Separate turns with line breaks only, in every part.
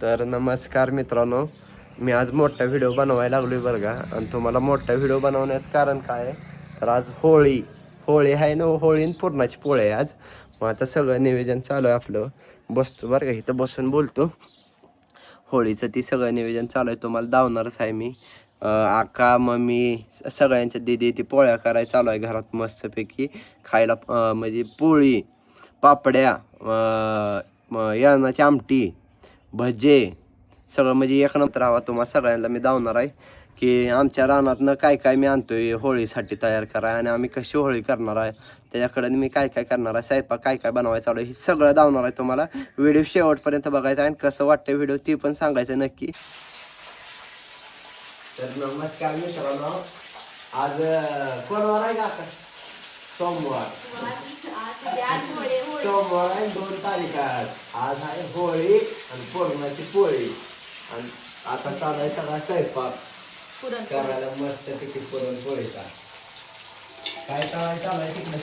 तर नमस्कार मित्रांनो, मी आज मोठा व्हिडिओ बनवायला लागलोय बरं का. आणि तुम्हाला मोठा व्हिडिओ बनवण्याचं कारण काय आहे, तर आज होळी आहे ना. होळी आणि पुरणाची पोळी आहे आज. मग आता सगळं नियोजन चालू आहे आपलं. बसतो बरं का, इथं बसून बोलतो. होळीचं ती सगळं नियोजन चालू आहे, तुम्हाला दावणारच आहे मी. आका मम्मी सगळ्यांच्या दिदी ती पोळ्या करायला चालू आहे घरात मस्तपैकी खायला. म्हणजे पोळी, पापड्या, यानाची आमटी, भजे, सगळं म्हणजे एक नंतर हवा. तुम्हाला सगळ्यांना मी दावणार आहे की आमच्या रानातनं काय काय मी आणतोय होळीसाठी तयार कराय, आणि आम्ही कशी होळी करणार आहे त्याच्याकडे मी काय काय करणार आहे, स्वयंपाक काय काय बनवायचं चालू आहे, हे सगळं दावणार आहे तुम्हाला. व्हिडिओ शेवटपर्यंत बघायचा आहे आणि कसं वाटतं व्हिडिओ ती पण सांगायचं नक्की. तर नमस्कार मित्रांनो, आज कोणवार आहे का? सोमवार. सोमवार आहे, 2 तारीख आहे. आज आहे होळी आणि पुरणाची पोळी. आणि आता चालू आहे सगळा स्वयंपाक करायला मस्तपैकी पुरणपोळीचा. काय चालू आहे तिकडं?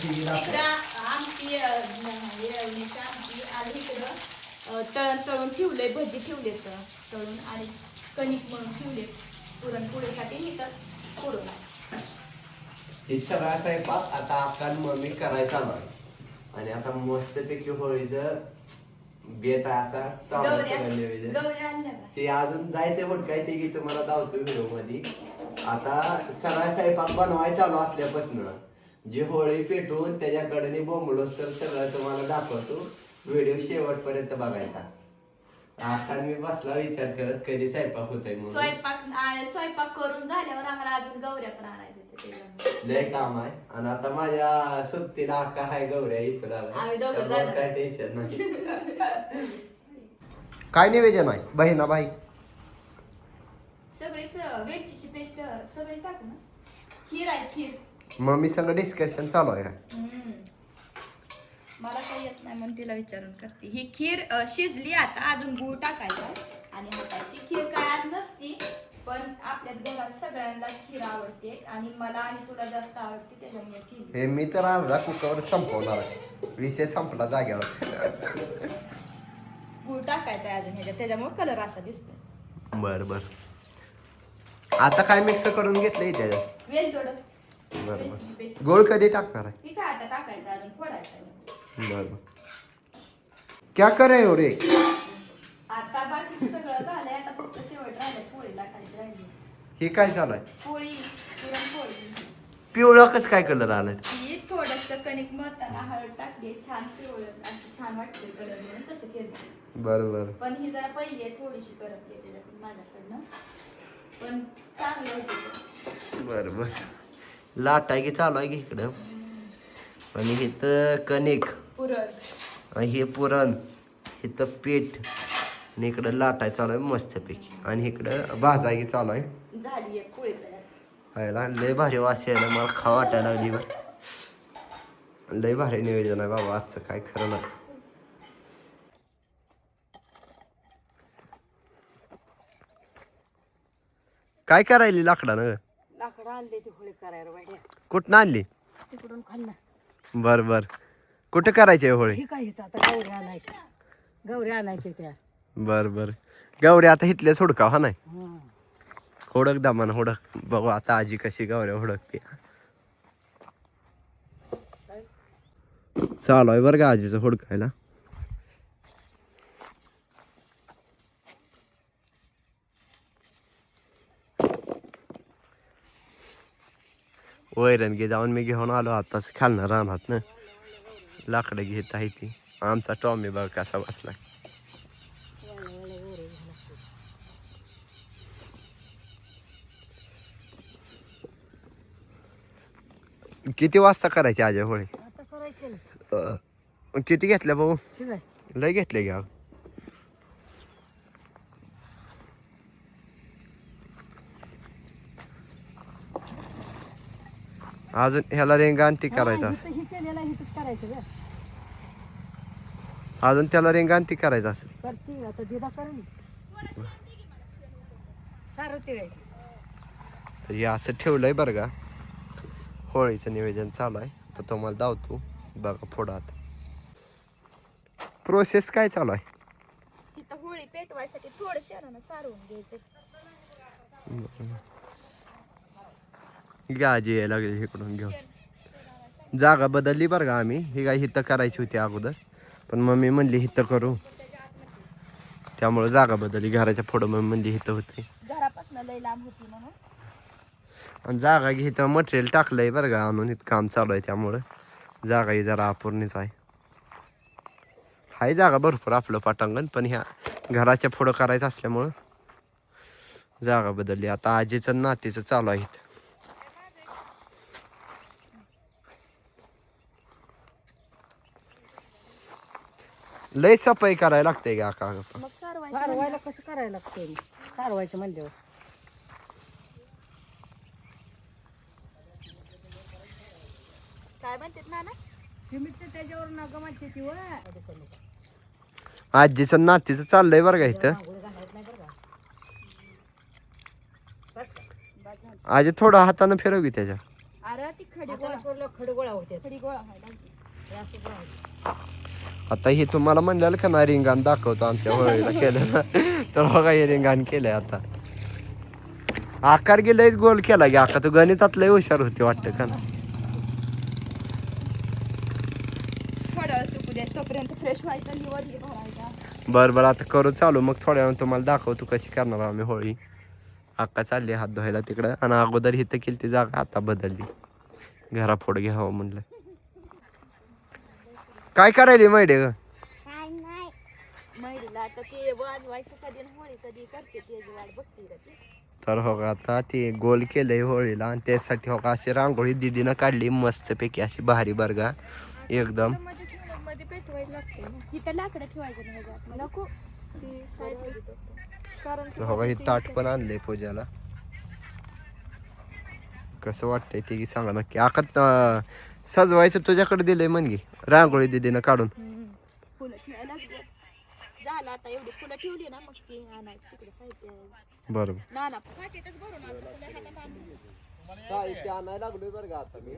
तळण तळून ठेवले, भजी ठेवले तळून, आणि कणिक म्हणून ठेवले पुरणपोळीसाठी. इथं पुरण
हे सगळा स्वयंपाक आता आपण मम्मी करायचा नाही. आणि आता मस्तपैकी होळीचं बेत असा चालू ते अजून जायचंय काय ते की तुम्हाला दावतो व्हिडिओ मध्ये. आता सगळा स्वयंपाक बनवायचा चालू असल्यापासून जे होळी पेटवून त्याच्याकडे बोंबलो तर सगळं तुम्हाला दाखवतो. व्हिडिओ शेवटपर्यंत बघायचा. आता मी बसला विचार करत कधी स्वयंपाक होतोय म्हणून.
स्वयंपाक करून झाल्यावर आम्हाला अजून गौऱ्या पण आणायच्या.
लय काम आहे. आणि आता माझ्या सुट्टीला अक्का हाय गौऱ्या इचला, काय टेन्शन नाही. काय निवेदन आहे बहिणा बाई?
सगळे वेलचीची पेस्ट सगळे टाक ना. खीर आहे, खीर.
मम्मी संग डिस्कशन चालू आहे का?
मला काही येत नाही म्हणून तिला विचारून करते. ही खीर शिजली, आता अजून गूळ टाकायचा आणि हाताची. खीर काय आज नसती, पण आपल्या घरात सगळ्यांनाच खीर आवडते आणि मला आणि तुला जास्त आवडते, त्याच्यामुळे खीर.
हे मी तर अर्धा कुकर संपवणार आहे. विषय संपला जाग्यावर.
गूळ टाकायचा अजून ह्याच्यात, त्याच्यामुळे कलर असा दिसतो.
बर बर. आता काय मिक्स करून घेतलंय त्याच्यात?
वेलदोड.
बरोबर. गोळ कधी टाकणार आहे?
ठीक आहे, आता टाकायचा अजून, फोडायचा.
बरोबर. क्या करे हो रे?
आता बाकी सगळं झालंय, आता फक्त शेवट राहिलं, पोळी लाटायची राहिली.
हे काय चालू
पोळी, पुरणपोळी.
पिवळा कस काय कलर आलाय?
ही थोडस कणिक मळताना हळद टाकली, छान पिवळं असं छान वाटतंय कलर म्हणून तसं केलं.
बरोबर.
पण ही जरा पहिली आहे, थोडीशी करपली त्याच्याकडून माझ्याकडनं, पण चांगली होती.
बरोबर. लाटाय की चालू आहे की इकडं. आणि हे तर कणिक,
पुरण,
हे पुरण, हे तर पीठ, आणि इकडं लाटाय चालू आहे मस्तपैकी. आणि इकडं भाजाय की चालू आहे.
झाली आहे पोळी तयार.
लय भारी वास यायला, मला खा वाटायला लागली बा. लय भारी नियोजन आहे बाबा आजचं, काय खरं नाही. काय करायली लाकडानं?
लाकडं आणले ती होळी करायला.
कुठनं आणली?
तिकडून खाल्लं.
बर बर. कुठं करायची होळी?
हे काय येतं आता, गौऱ्या आणायच्या त्या.
बर बर. गौऱ्या आता इथल्या सोडका हा नाही. हुडक दामान हुडक. बघू आता आजी कशी गौऱ्या हुडकते. चालू आहे बरं का आजीचं हुडकायला. वैरण घे जाऊन मी घेऊन आलो आताच खालणार रानात ना. लाकडं घेत आहे ती. आमचा टॉमी बघ कसा बसलाय. किती वाजता करायची आज होळी?
आता करायचे ना.
किती घेतल्या भाऊ?
ठीक आहे.
लय घेतले घ्या. अजून ह्याला रेंगा आणि ती करायचं असं.
ही केलेला हिथंच करायचं का?
अजून त्याला रेंगा आणि ती करायचं असं.
करते आता, दिदा करेल सारं ते.
तर हे असं ठेवलंय बरं का. होळीचं नियोजन चालू आहे, तर तुम्हाला दावतो बघा पुढं. आता प्रोसेस काय चालू आहे?
इथं होळी पेटवायसाठी थोडं शेणानं सारवून घ्यायचं.
गाजी यायला लागली इकडून घेऊन. जागा बदलली बरं का आम्ही. ही काय हिथं करायची होती अगोदर, पण मम्मी म्हणली हिथं करू, त्यामुळे जागा बदलली. घराच्या पुढं मम्मी म्हणली हिथं होती,
घरापासून लय लांब होती म्हणून.
आणि जागा घेत मटेरियल टाकलंय बरं का आणून, इथं काम चालू आहे त्यामुळं जागा ही जरा अपूर्णीच आहे. हाय जागा भरपूर आपलं पटांगण, पण ह्या घराच्या पुढं करायचं असल्यामुळं जागा बदलली. आता आजीचं नातीचं चालू आहे इथं. लय सफाई करायला लागते का का?
मग सारवायचं
सारवायला कसं करायला लागते सारवायचं म्हणल्यावर
काय म्हणतात ना
सिमेंटचं त्याच्यावर नका म्हणते ती
आजीचं नातीचं चाललंय बरं का इथं. आजी थोडं हातानं फिरव की त्याच्या.
अरे ती
खडगोळा होते
खडी गोळा व्हायला.
आता हे तुम्हाला म्हणलेलं का ना रिंगाण दाखवतो आमच्या होळीला केलं, तर बघा हे रिंगाण केलंय. आता आकार गेलंय गोल केला की आका. तो गणितात लय हुशार होती वाटतं का ना.
थोडा वेळ सुकू द्या, तोपर्यंत फ्रेश व्हायचं, निवडली भरायचा.
बरं आता करू चालू. मग थोड्या वेळ तुम्हाला दाखवतो कशी करणार आम्ही होळी. आका चालली हात धुवायला तिकडं, आणि अगोदर हिथं केली ती जागा आता बदलली, घरापुढं घ्यावं म्हणलं. काय करायली मैडे ग?
महिला आता ते वाजवायचं कधी आणि होळी कधी करते त्याची वाट बघते रे ती.
तर हो का, आता ते गोल केलंय होळीला, आणि त्यासाठी हो का अशी रांगोळी दिदीनं काढली मस्तपैकी अशी भारी बरगा एकदम.
मध्ये पेटवायला लागते ना. इथं लाकडं ठेवायचं नाही ह्याच्यात. नको ती साईड, कारण
तर हो का, हे ताट पण आणलंय पूजाला. कसं वाटतंय ते की सांगा नक्की. आकात सजवायचं तुझ्याकडे दिलंय म्हणगी रांगोळी दिदीनं काढून.
फुलं ठेवायला लागतात. झालं आता एवढी फुलं ठेवली ना, मग ती आणायचं तिकडे साहित्य.
बरोबर.
ना ना पाठीतच भरून आणतो, सगळ्या हातात आणतो.
साहित्य आणायला लागलोय बरं का आता मी.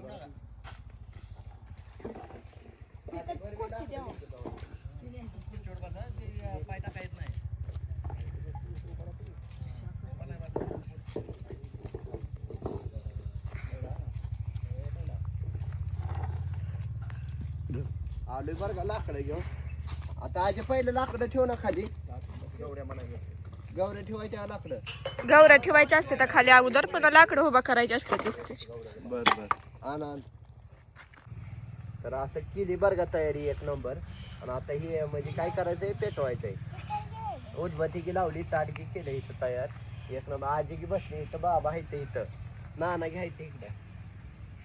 तिथं खुर्ची द्यावं.
आलोय बरं का लाकडं घेऊन. आता आजी पहिलं लाकडं ठेव ना खाली. गवऱ्या ठेवायच्या लाकडं.
गवऱ्या ठेवायच्या असते त्या खाली अगोदर, पण लाकडं उभा करायचे असते दिसते.
बर आण. तर असं केली बरं का तयारी एक नंबर. आणि आता ही म्हणजे काय करायचंय, पेटवायचंय. उदबत्ती की लावली, ताटगी केलं इथं तयार एक नंबर. आजी की बसली इथं, बाबा आहे इथं, नाना घ्यायचं इकडे.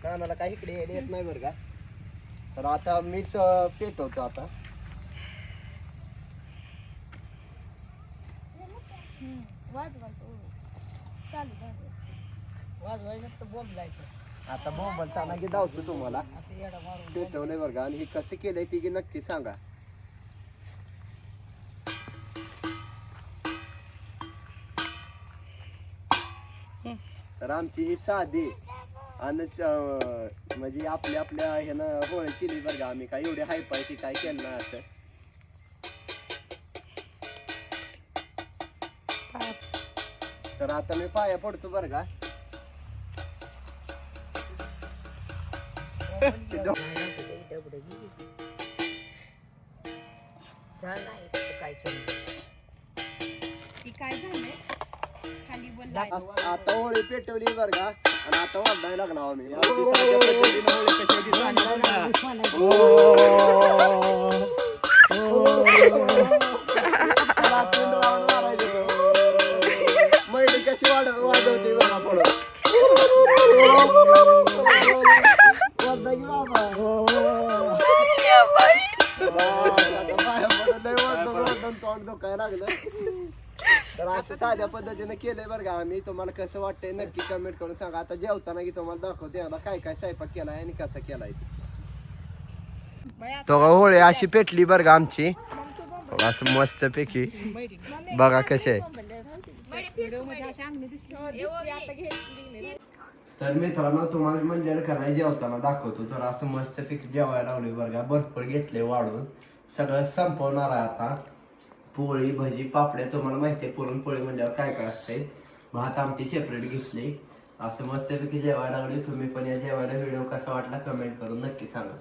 नानाला काय इकडे यायला येत नाही बरं का. तर आता मीच पेटवतो आता.
वाजवायचं बोंबलायचं.
आता बोंबलताना की धावतो तुम्हाला. पेटवलंय बरं का. आणि हे कसं केलंय ती की नक्की सांगा. तर आमची ही साधी आणि म्हणजे आपल्या ह्यानं होळी केली बरं का आम्ही. काय एवढी हाय पाय ती काय केलं ना असं. तर आता मी पाया पडतो बरं का.
काय झालंय खाली बोलला.
आता होळी पेटवली बरं का. आणि आता वाढायला लागला आम्ही. आमची साध्या पद्धतीनं होळी कशाची झाली महिला कशी वाजवते बघा पुढं. तोंड धोकायला लागलं. तर असं साध्या पद्धतीने केलंय बरं का आम्ही. तुम्हाला कसं वाटतंय नक्की कमेंट करून सांगा. आता जेवताना की तुम्हाला दाखवते याला काय काय स्वयंपाक केलाय आणि कसा केलाय. तो होळी अशी पेटली बरं का आमची असं मस्त पैकी. बघा कसे आहे. तर मित्रांनो तुम्हाला म्हणजे करायला जेवताना दाखवतो. तर असं मस्त पैकी जेवायला लावले बरं का. भरपूर घेतले वाढून. सगळं संपवणार आहे आता. पोळी भजी पापड्या तुम्हाला माहिती आहे पुरणपोळी म्हणल्यावर काय काय असते. भात आमटी सेपरेट घेतली. असं मस्तपैकी जेवायला लागली. तुम्ही पण या जेवायला व्हिडिओ कसा वाटला कमेंट करून नक्की सांगा.